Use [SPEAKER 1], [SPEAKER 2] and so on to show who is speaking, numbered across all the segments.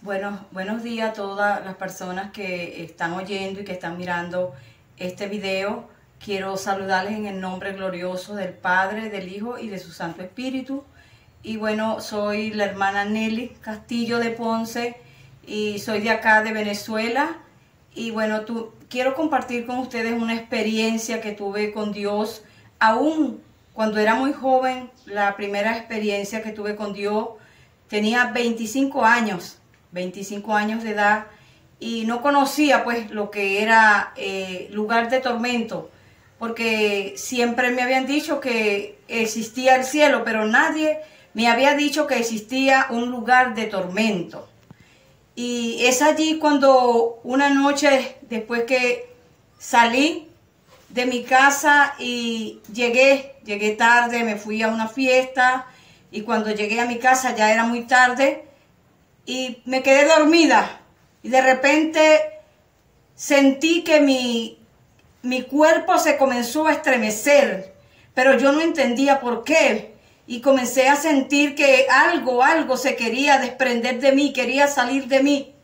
[SPEAKER 1] Buenos días a todas las personas que están oyendo y que están mirando este video. Quiero saludarles en el nombre glorioso del Padre, del Hijo y de su Santo Espíritu. Y bueno, soy la hermana Nelly Castillo de Ponce y soy de acá de Venezuela. Y bueno, quiero compartir con ustedes una experiencia que tuve con Dios, aún cuando era muy joven. La primera experiencia que tuve con Dios, tenía 25 años de edad, y no conocía pues lo que era lugar de tormento, porque siempre me habían dicho que existía el cielo, pero nadie me había dicho que existía un lugar de tormento. Y es allí cuando una noche, después que salí de mi casa y llegué tarde, me fui a una fiesta, y cuando llegué a mi casa ya era muy tarde y me quedé dormida, y de repente sentí que mi cuerpo se comenzó a estremecer, pero yo no entendía por qué, y comencé a sentir que algo se quería desprender de mí, quería salir de mí.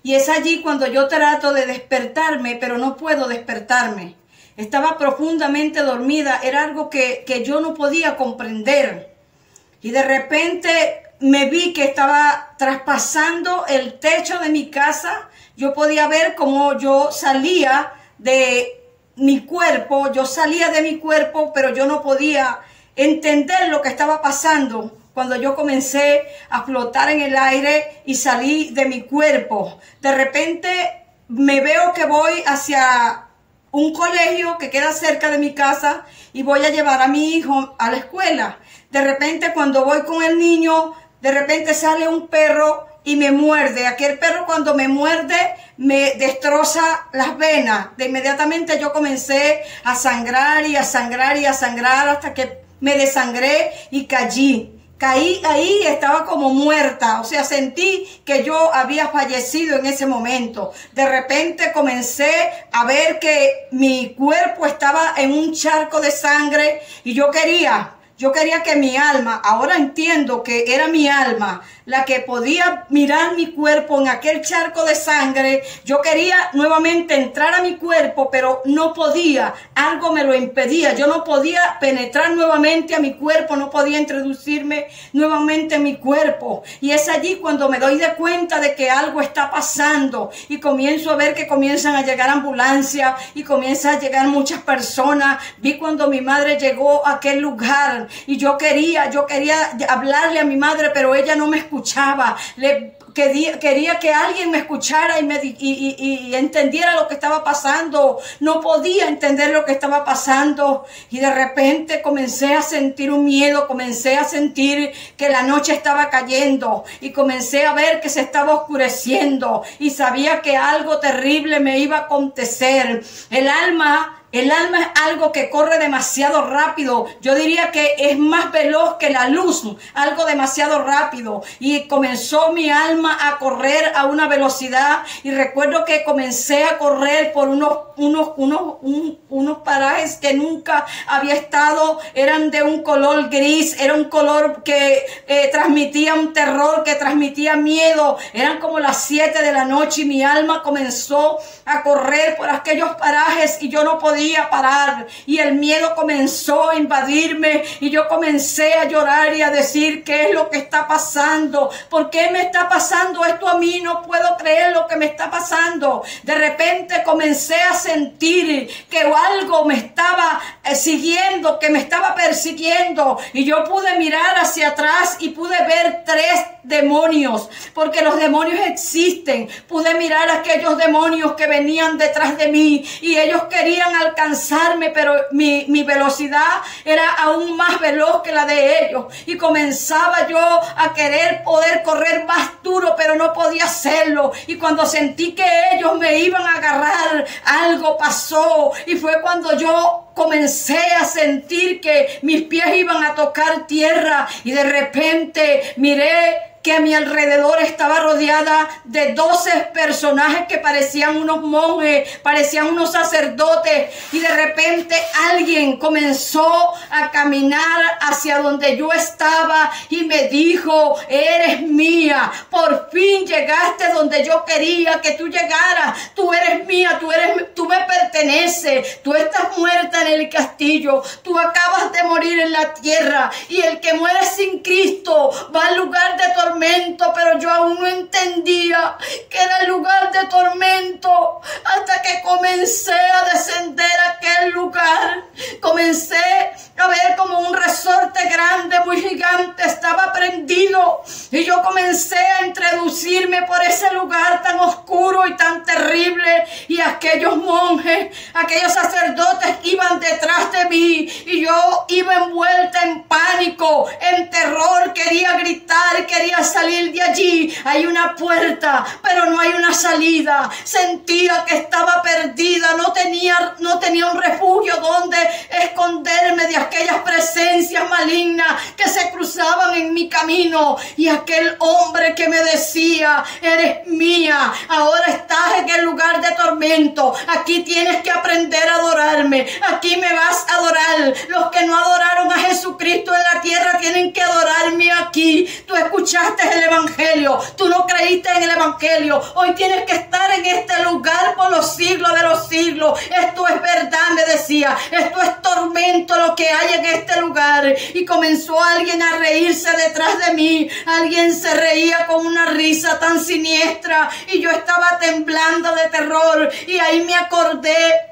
[SPEAKER 1] Y es allí cuando yo trato de despertarme, pero no puedo despertarme. Estaba profundamente dormida, era algo que yo no podía comprender. Y de repente me vi que estaba traspasando el techo de mi casa. Yo podía ver cómo yo salía de mi cuerpo, pero yo no podía entender lo que estaba pasando. Cuando yo comencé a flotar en el aire y salí de mi cuerpo, de repente me veo que voy hacia un colegio que queda cerca de mi casa y voy a llevar a mi hijo a la escuela. De repente, cuando voy con el niño, de repente sale un perro y me muerde. Aquel perro, cuando me muerde, me destroza las venas. De inmediatamente yo comencé a sangrar y a sangrar y a sangrar hasta que me desangré y caí ahí, estaba como muerta, o sea, sentí que yo había fallecido en ese momento. De repente comencé a ver que mi cuerpo estaba en un charco de sangre y yo quería que mi alma, ahora entiendo que era mi alma la que podía mirar mi cuerpo en aquel charco de sangre. Yo quería nuevamente entrar a mi cuerpo, pero no podía. Algo me lo impedía. Yo no podía penetrar nuevamente a mi cuerpo, no podía introducirme nuevamente en mi cuerpo. Y es allí cuando me doy de cuenta de que algo está pasando y comienzo a ver que comienzan a llegar ambulancias y comienzan a llegar muchas personas. Vi cuando mi madre llegó a aquel lugar y yo quería hablarle a mi madre, pero ella no me escuchaba. Quería que alguien me escuchara y entendiera lo que estaba pasando. No podía entender lo que estaba pasando. Y de repente comencé a sentir un miedo, comencé a sentir que la noche estaba cayendo y comencé a ver que se estaba oscureciendo y sabía que algo terrible me iba a acontecer. El alma es algo que corre demasiado rápido. Yo diría que es más veloz que la luz, algo demasiado rápido. Y comenzó mi alma a correr a una velocidad. Y recuerdo que comencé a correr por unos parajes que nunca había estado. Eran de un color gris, era un color que transmitía un terror, que transmitía miedo. Eran como las 7 de la noche y mi alma comenzó a correr por aquellos parajes y yo no podía parar, y el miedo comenzó a invadirme y yo comencé a llorar y a decir: ¿qué es lo que está pasando? ¿Por qué me está pasando esto a mí? No puedo creer lo que me está pasando. De repente comencé a sentir que algo me estaba siguiendo, que me estaba persiguiendo, y yo pude mirar hacia atrás y pude ver 3 demonios, porque los demonios existen. Pude mirar a aquellos demonios que venían detrás de mí y ellos querían alcanzarme, pero mi velocidad era aún más veloz que la de ellos, y comenzaba yo a querer poder correr más duro, pero no podía hacerlo. Y cuando sentí que ellos me iban a agarrar, algo pasó, y fue cuando yo comencé a sentir que mis pies iban a tocar tierra, y de repente miré que a mi alrededor estaba rodeada de 12 personajes que parecían unos monjes, parecían unos sacerdotes, y de repente alguien comenzó a caminar hacia donde yo estaba y me dijo: eres mía. Por fin llegué llegaste donde yo quería que tú llegaras. Tú eres mía, tú me perteneces. Tú estás muerta en el castillo. Tú acabas de morir en la tierra. Y el que muere sin Cristo va al lugar de tormento. Pero yo aún no entendía que era el lugar de tormento hasta que comencé a descender a aquel lugar. Comencé a ver como un resorte grande, muy gigante, estaba prendido, y yo comencé a introducirme por ese lugar tan oscuro y tan terrible, y aquellos monjes, aquellos sacerdotes iban detrás de mí, y yo iba envuelta en pánico, en terror, quería gritar, quería salir de allí. Hay una puerta, pero no hay una salida. Sentía que estaba perdida, no tenía un refugio donde esconderme de aquellas presencias malignas que se cruzaban en mi camino. Y aquel hombre que me decía: eres mía, ahora estás en el lugar de tormento, aquí tienes que aprender a adorarme, aquí me vas a adorar. Los que no adoraron a Jesucristo en la tierra tienen que adorarme aquí. Tú escuchaste el evangelio, tú no creíste en el evangelio, hoy tienes que estar en este lugar por los siglos de los siglos. Esto es verdad, me decía, esto es tormento lo que hay en este lugar. Y comenzó alguien a reírse detrás de mí. Alguien se reía con una risa tan siniestra y yo estaba temblando de terror. Y ahí me acordé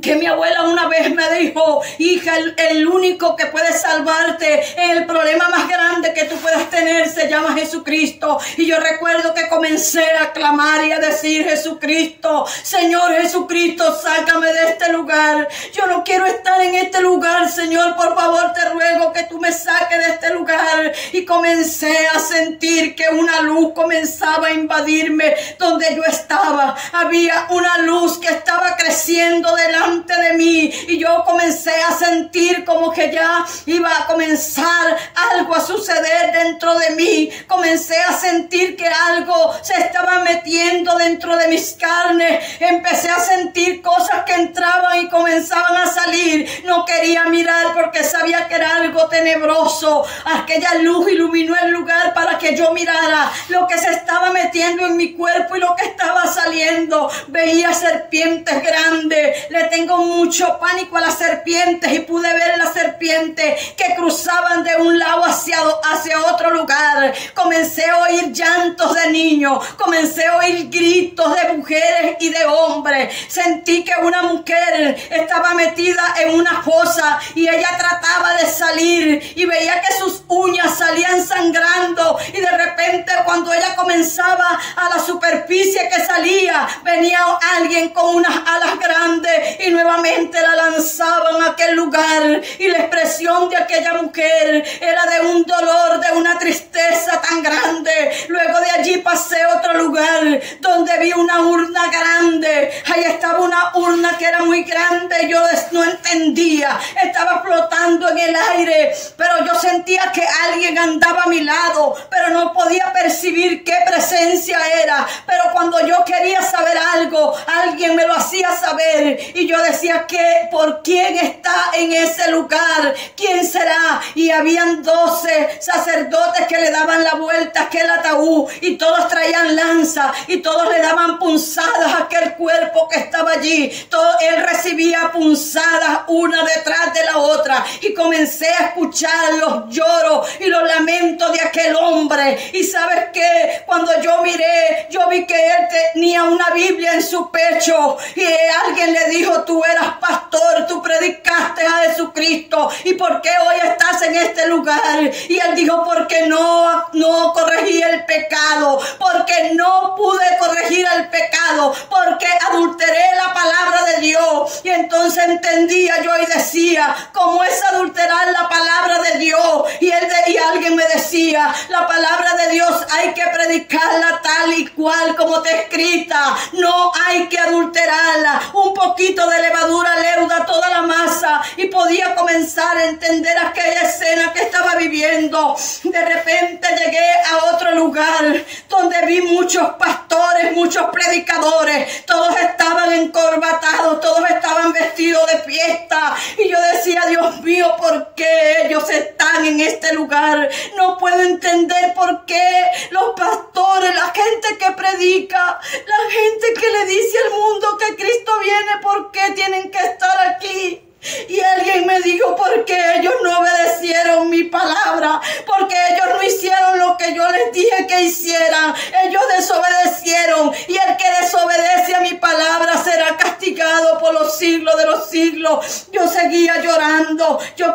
[SPEAKER 1] que mi abuela una vez me dijo: hija, el único que puede salvarte en el problema más grande que tú puedas tener se llama Jesucristo. Y yo recuerdo que comencé a clamar y a decir: Jesucristo, Señor Jesucristo, sácame de este lugar. Yo no quiero estar en este lugar, Señor, por favor te ruego que tú me saques de este lugar. Y comencé a sentir que una luz comenzaba a invadirme donde yo estaba. Había una luz que estaba creciendo delante de mí, y yo comencé a sentir como que ya iba a comenzar algo a suceder dentro de mí. Comencé a sentir que algo se estaba metiendo dentro de mis carnes. Empecé a sentir cosas que entraban y comenzaban a salir. No quería mirar porque sabía que era algo tenebroso. Aquella luz iluminó el lugar para que yo mirara lo que se estaba metiendo en mi cuerpo y lo que estaba saliendo. Veía serpientes grandes. Le tengo mucho pánico a las serpientes, y pude ver las serpientes que cruzaban de un lado hacia otro lugar. Comencé a oír llantos de niños, comencé a oír gritos de mujeres y de hombres. Sentí que una mujer estaba metida en una fosa y ella trataba de salir, y veía que sus uñas salían sangrando, y de repente cuando ella comenzaba a la superficie que salía, venía alguien con unas alas grandes y nuevamente la lanzaban a aquel lugar, y la expresión de aquella mujer era de un dolor, de una tristeza tan grande. Luego de allí pasé a otro lugar donde vi una urna grande. Ahí estaba una urna que era muy grande, yo no entendía, estaba flotando en el aire, pero yo sentía que alguien andaba a mi lado, pero no podía percibir qué presencia era. Pero cuando yo quería saber algo, alguien me lo hacía saber, y yo decía: ¿por quién está en ese lugar? ¿Quién será? Y habían 12 sacerdotes que le daban la vuelta a aquel ataúd, y todos traían lanza, y todos le daban punzadas a aquel cuerpo que estaba allí. Él recibía punzadas una detrás de la otra, y comencé a escuchar los lloros y los lamentos de aquel hombre. Y ¿sabes qué? Cuando yo miré, yo vi que él tenía una Biblia en su pecho, y alguien le dijo: tú eras pastor, tú predicaste a Jesucristo, ¿y por qué hoy estás en este lugar? Y él dijo: porque no corregí el pecado, porque no pude corregir el pecado, porque adulteré la palabra de Dios. Y entonces entendía yo y decía: ¿cómo es adulterar la palabra de Dios? Y alguien me decía: la palabra de Dios hay que predicarla tal y cual como está escrita, no hay que adulterarla. Un poquito de levadura leuda toda la masa. Y podía comenzar a entender aquella escena que estaba viviendo. De repente llegué a otro lugar donde vi muchos pastores muchos predicadores, todos estaban encorbatados, todos estaban vestidos de fiesta. Y yo decía, Dios mío, ¿por qué ellos están en este lugar? No puedo entender por qué los pastores, la gente que predica, la gente que le dice al mundo que Cristo viene, ¿por qué tienen que estar aquí? Y alguien me dijo, porque ellos no obedecieron mi palabra, porque ellos no hicieron lo que yo les dije que hicieran, ellos desobedecieron, y el que desobedece a mi palabra será castigado por los siglos de los siglos. Yo seguía llorando, yo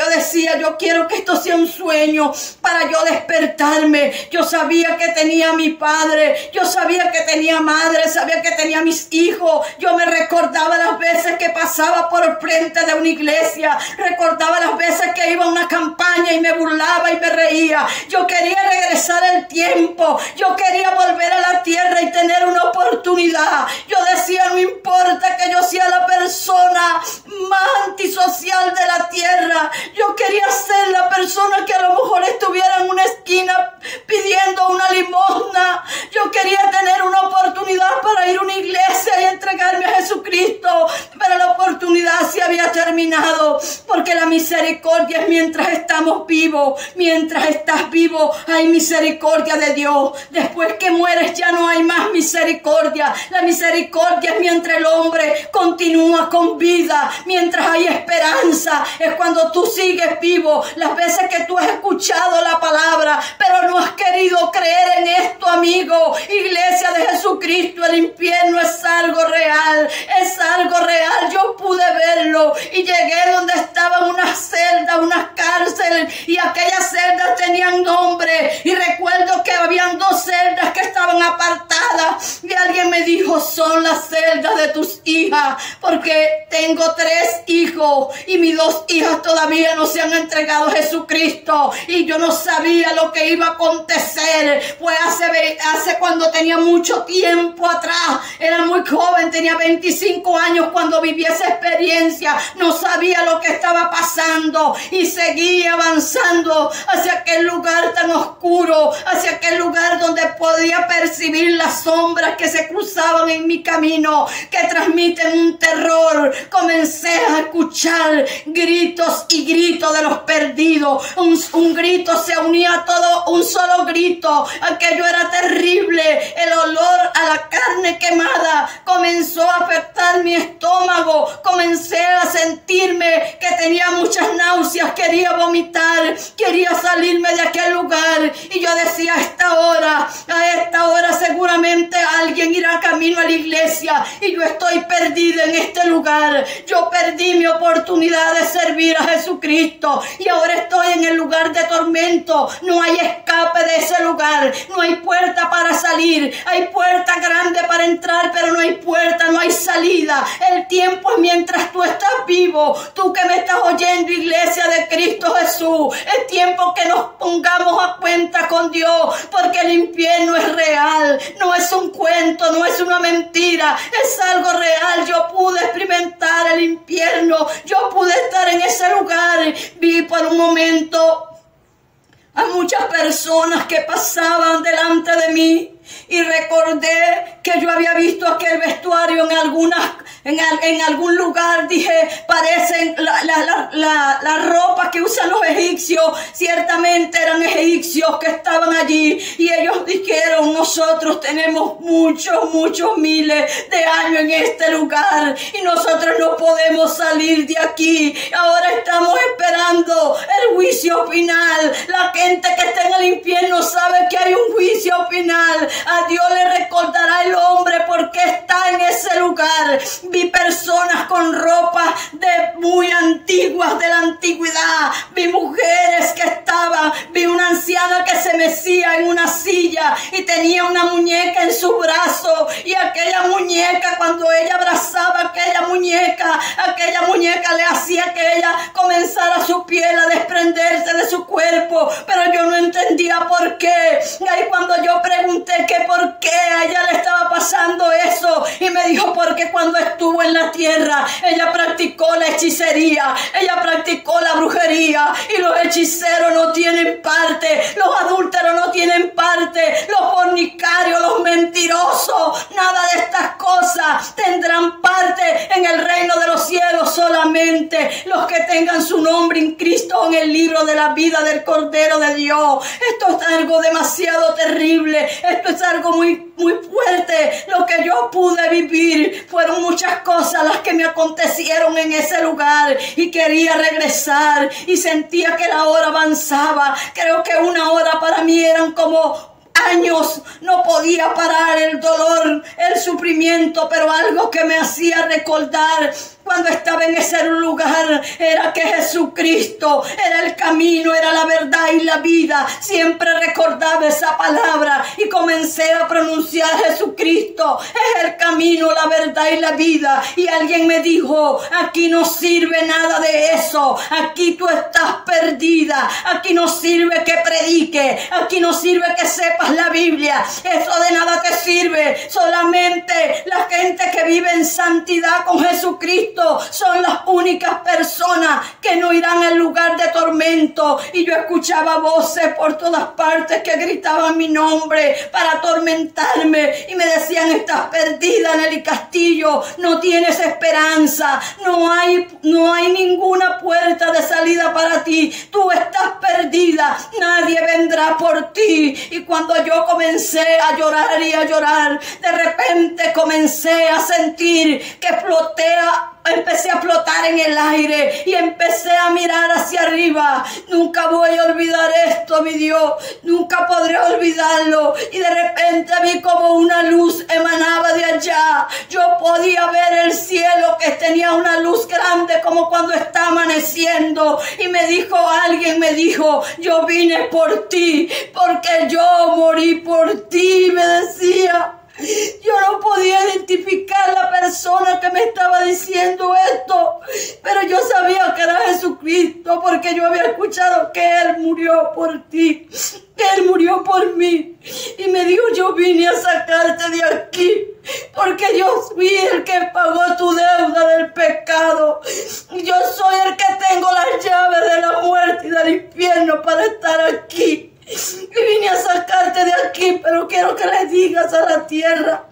[SPEAKER 1] decía, yo quiero que esto sea un sueño para yo despertarme. Yo sabía que tenía a mi padre, yo sabía que tenía madre, sabía que tenía a mis hijos. Yo me recordaba las veces que pasaba por el frente de una iglesia, recordaba las veces que iba a una campaña y me burlaba y me reía. Yo quería regresar el tiempo, yo quería volver a la tierra y tener una oportunidad. Yo decía, no importa que yo sea la persona más antisocial de la tierra, yo quería ser la persona que a lo mejor estuviera en una esquina pidiendo una limosna. Yo quería tener una oportunidad para ir a una iglesia y entregarme a Jesucristo, pero la oportunidad se había terminado, porque la misericordia es mientras estamos vivos. Mientras estás vivo hay misericordia de Dios. Después que mueres ya no hay más misericordia. La misericordia es mientras el hombre continúa con vida, mientras hay esperanza, es cuando tú sigues vivo. Las veces que tú has escuchado la palabra pero no has querido creer en esto, amigo, iglesia de Jesucristo, el infierno es algo real, es algo real. Yo pude verlo y llegué donde estaban unas celdas, unas cárceles, y aquellas celdas tenían nombre, y recuerdo que habían dos celdas que estaban apartadas, y alguien me dijo, son las celdas de tus hijas, porque tengo 3 hijos y mis 2 hijas todavía no se han entregado a Jesucristo, y yo no sabía lo que iba a acontecer. Pues hace cuando tenía mucho tiempo atrás, era muy joven, tenía 25 años cuando viví esa experiencia. No sabía lo que estaba pasando y seguía avanzando hacia aquel lugar tan oscuro, hacia aquel lugar donde podía percibir las sombras que se cruzaban en mi camino, que transmiten un terror. Comencé a escuchar gritos y gritos de los perdidos. Un grito se unía a todo, un solo grito. Aquello era terrible. El olor a la carne quemada comenzó a afectar mi estómago. Comencé a sentirme que tenía muchas náuseas, quería vomitar, quería salirme de aquel lugar. Y yo decía, a esta hora seguramente alguien irá camino a la iglesia y yo estoy perdida en este lugar. Yo perdí mi oportunidad de servir a Jesucristo y ahora estoy en el lugar de tormento. No hay escape de ese lugar, no hay puerta para salir. Hay puerta grande para entrar, pero no hay puerta, no hay salida. El tiempo es mientras tú estás vivo. Tú que me estás oyendo, iglesia de Cristo Jesús, es tiempo que nos pongamos a cuenta con Dios, porque el infierno es real, no es un cuento, no es una mentira, es algo real. Yo pude experimentar el infierno, yo pude estar en ese lugar. Vi por un momento a muchas personas que pasaban delante de mí y recordé que yo había visto aquel vestuario en algún lugar. Dije, parecen la ropa que usan los egipcios. Ciertamente eran egipcios que estaban allí, y ellos dijeron, nosotros tenemos muchos miles de años en este lugar y nosotros no podemos salir de aquí. Ahora estamos esperando el juicio final. La gente que está en el infierno sabe que hay un juicio final. A Dios le recordará el hombre porque está en ese lugar. Vi personas con ropas muy antiguas, de la antigüedad. Vi mujeres que vi una anciana que se mecía en una silla y tenía una muñeca en su brazo, y aquella muñeca, cuando ella abrazaba a aquella muñeca le hacía que ella comenzara su piel a desprenderse de su cuerpo, pero yo no entendía por qué. Y ahí cuando yo pregunté que por qué a ella le estaba pasando eso, y me dijo, porque cuando estuvo en la tierra ella practicó la hechicería, ella practicó la brujería, y los hechiceros no tienen parte, los adúlteros no tienen parte, los fornicarios, los menores mentiroso. Nada de estas cosas tendrán parte en el reino de los cielos. Solamente los que tengan su nombre en Cristo en el libro de la vida del Cordero de Dios. Esto es algo demasiado terrible. Esto es algo muy fuerte. Lo que yo pude vivir fueron muchas cosas las que me acontecieron en ese lugar, y quería regresar y sentía que la hora avanzaba. Creo que una hora para mí eran como años. No podía parar el dolor, el sufrimiento, pero algo que me hacía recordar cuando estaba en ese lugar era que Jesucristo era el camino, era la verdad y la vida. Siempre recordaba esa palabra y comencé a pronunciar: Jesucristo es el camino, la verdad y la vida. Y alguien me dijo: aquí no sirve nada de eso, aquí tú estás perdida, aquí no sirve que predique, aquí no sirve que sepas la Biblia, eso de nada te sirve. Solamente la gente que vive en santidad con Jesucristo son las únicas personas que no irán al lugar de tormento. Y yo escuchaba voces por todas partes que gritaban mi nombre para atormentarme y me decían: estás perdida, Nelly Castillo, no tienes esperanza, no hay ninguna puerta de salida para ti, tú estás perdida, nadie vendrá por ti. Y cuando yo comencé a llorar y a llorar, de repente comencé a sentir que empecé a flotar en el aire y empecé a mirar hacia arriba. Nunca voy a olvidar esto, mi Dios, nunca podré olvidarlo. Y de repente vi como una luz emanaba de allá. Yo podía ver el cielo, que tenía una luz grande como cuando está amaneciendo. Y alguien me dijo: yo vine por ti, porque yo morí por ti, me decía. Yo no podía identificar la persona que me estaba diciendo esto, pero yo sabía que era Jesucristo, porque yo había escuchado que Él murió por ti, que Él murió por mí. Y me dijo: yo vine a sacarte de aquí, porque yo fui el que pagó tu deuda del pecado. Yo soy el que tengo las llaves de la muerte y del infierno para estar aquí. Y vine a sacarte de aquí, pero quiero que le digas a la tierra,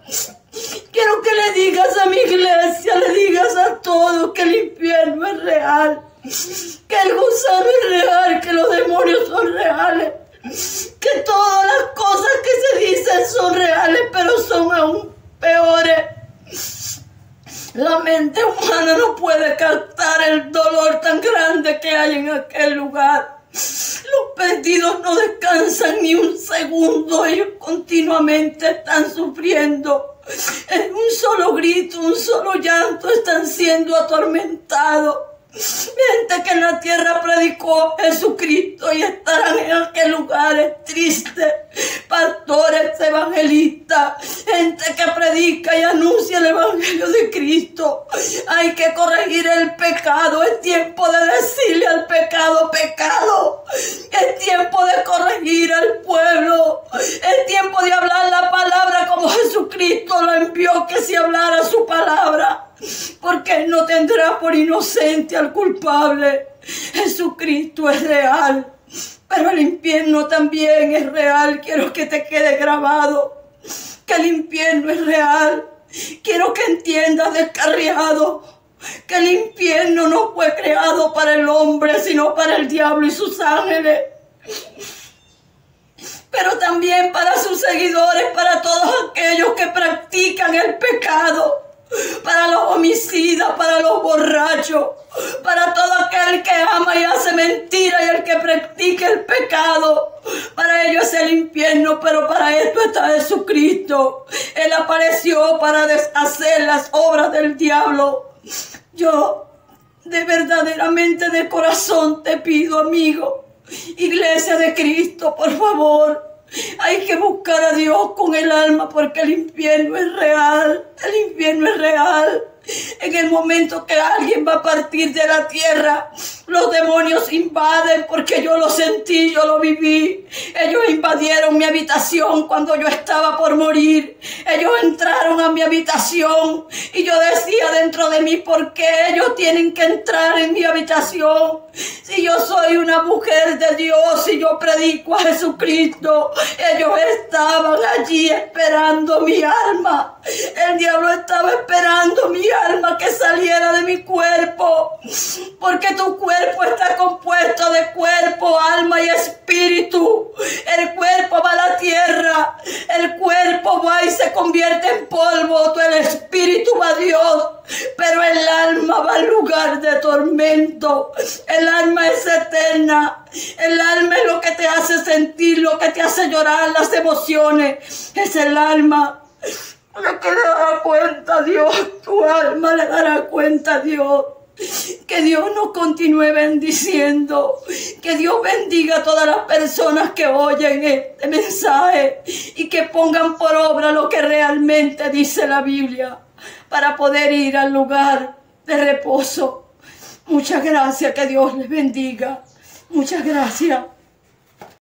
[SPEAKER 1] quiero que le digas a mi iglesia, le digas a todos que el infierno es real, que el gusano es real, que los demonios son reales, que todas las cosas que se dicen son reales, pero son aún peores. La mente humana no puede captar el dolor tan grande que hay en aquel lugar. Los perdidos no descansan ni un segundo, ellos continuamente están sufriendo. En un solo grito, un solo llanto, están siendo atormentados. Gente que en la tierra predicó Jesucristo y estarán en aquel lugar tristes. Pastores, evangelistas, gente que predica y anuncia el evangelio de Cristo. Hay que corregir el pecado. Es tiempo de decirle al pecado: pecado. Es tiempo de corregir al pueblo. Es tiempo de hablar la palabra como Jesucristo la envió que se hablara su palabra. Porque Él no tendrá por inocente al culpable. Jesucristo es real, pero el infierno también es real. Quiero que te quede grabado que el infierno es real. Quiero que entiendas, descarriado, que el infierno no fue creado para el hombre, sino para el diablo y sus ángeles. Pero también para sus seguidores, para todos aquellos que practican el pecado. Para los homicidas, para los borrachos, para todo aquel que ama y hace mentira y el que practica el pecado. Para ellos es el infierno, pero para esto está Jesucristo. Él apareció para deshacer las obras del diablo. Yo verdaderamente de corazón te pido, amigo, Iglesia de Cristo, por favor. Hay que buscar a Dios con el alma, porque el infierno es real. El infierno es real. En el momento que alguien va a partir de la tierra, los demonios invaden, porque yo lo sentí, yo lo viví. Ellos invadieron mi habitación cuando yo estaba por morir. Ellos entraron a mi habitación y yo decía dentro de mí, ¿por qué ellos tienen que entrar en mi habitación? Si yo soy una mujer de Dios y yo predico a Jesucristo. Ellos estaban allí esperando mi alma. El diablo estaba esperando mi alma que saliera de mi cuerpo, porque tu cuerpo está compuesto de cuerpo, alma y espíritu. El cuerpo va a la tierra, el cuerpo va y se convierte en polvo, el espíritu va a Dios, pero el alma va al lugar de tormento. El alma es eterna, el alma es lo que te hace sentir, lo que te hace llorar, las emociones, es el alma. Lo que le dará cuenta a Dios, tu alma le dará cuenta a Dios. Que Dios nos continúe bendiciendo. Que Dios bendiga a todas las personas que oyen este mensaje y que pongan por obra lo que realmente dice la Biblia para poder ir al lugar de reposo. Muchas gracias, que Dios les bendiga. Muchas gracias.